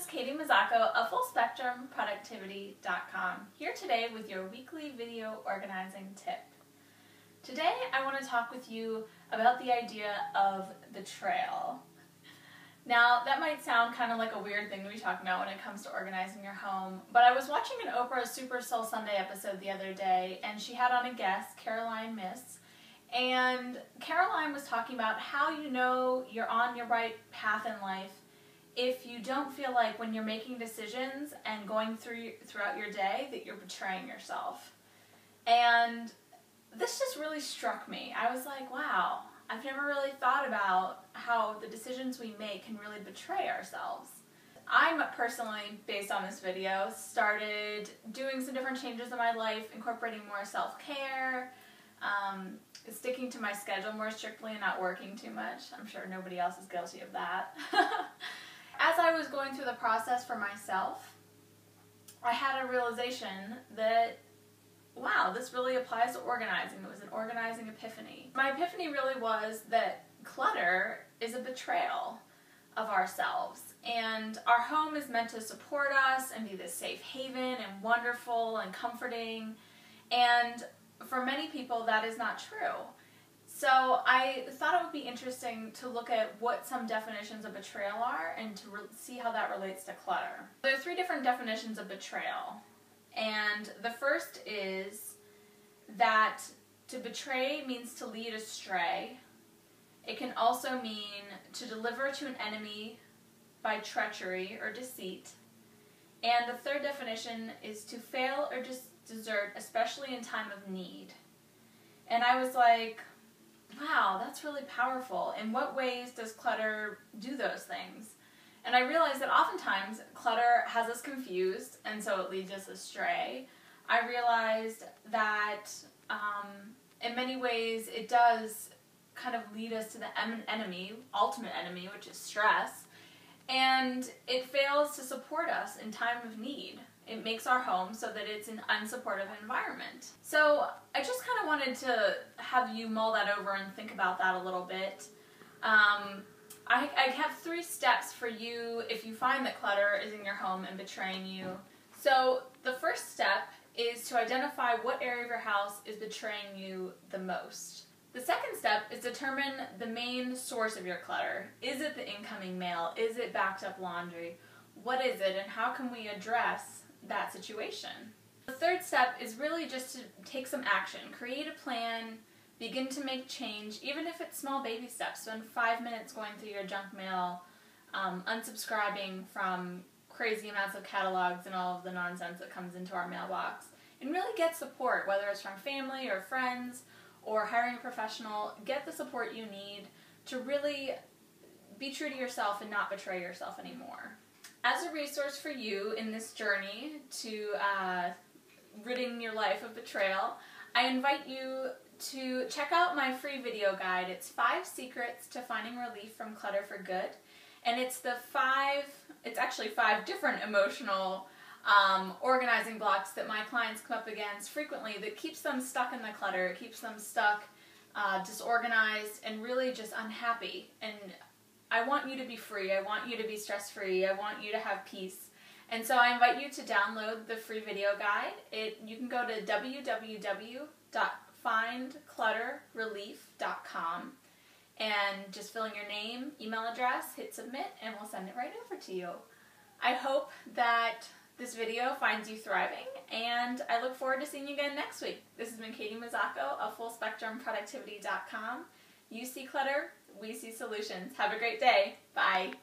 is Katie Mazzocco of FullSpectrumProductivity.com, here today with your weekly video organizing tip. Today I want to talk with you about the idea of betrayal. Now that might sound kind of like a weird thing to be talking about when it comes to organizing your home, but I was watching an Oprah Super Soul Sunday episode the other day and she had on a guest, Myss, and Caroline was talking about how you know you're on your right path in life if you don't feel like when you're making decisions and going throughout your day that you're betraying yourself. And this just really struck me. I was like, wow, I've never really thought about how the decisions we make can really betray ourselves. I'm personally, based on this video, started doing some different changes in my life, incorporating more self-care, sticking to my schedule more strictly and not working too much. I'm sure nobody else is guilty of that. As I was going through the process for myself, I had a realization that, wow, this really applies to organizing. It was an organizing epiphany. My epiphany really was that clutter is a betrayal of ourselves, and our home is meant to support us and be this safe haven and wonderful and comforting, and for many people that is not true. So I thought it would be interesting to look at what some definitions of betrayal are and to see how that relates to clutter. There are three different definitions of betrayal, and the first is that to betray means to lead astray. It can also mean to deliver to an enemy by treachery or deceit. And the third definition is to fail or desert, especially in time of need. And I was like, wow, that's really powerful. In what ways does clutter do those things? And I realized that oftentimes clutter has us confused, and so it leads us astray. I realized that in many ways it does kind of lead us to the ultimate enemy, which is stress, and it fails to support us in time of need. It makes our home so that it's an unsupportive environment. So I just kind of wanted to have you mull that over and think about that a little bit. I have 3 steps for you if you find that clutter is in your home and betraying you. So the first step is to identify what area of your house is betraying you the most. The second step is determine the main source of your clutter. Is it the incoming mail? Is it backed up laundry? What is it, and how can we address that situation? The third step is really just to take some action. Create a plan, begin to make change, even if it's small baby steps. Spend 5 minutes going through your junk mail, unsubscribing from crazy amounts of catalogs and all of the nonsense that comes into our mailbox. And really get support, whether it's from family or friends or hiring a professional. Get the support you need to really be true to yourself and not betray yourself anymore. As a resource for you in this journey to ridding your life of betrayal, I invite you to check out my free video guide. It's 5 secrets to finding relief from clutter for good. And it's actually 5 different emotional organizing blocks that my clients come up against frequently that keeps them stuck in the clutter. It keeps them stuck, disorganized, and really just unhappy. And I want you to be free. I want you to be stress-free. I want you to have peace. And so I invite you to download the free video guide. You can go to www.findclutterrelief.com and just fill in your name, email address, hit submit, and we'll send it right over to you. I hope that this video finds you thriving, and I look forward to seeing you again next week. This has been Katie Mazzocco of FullSpectrumProductivity.com. You see clutter, we see solutions. Have a great day. Bye.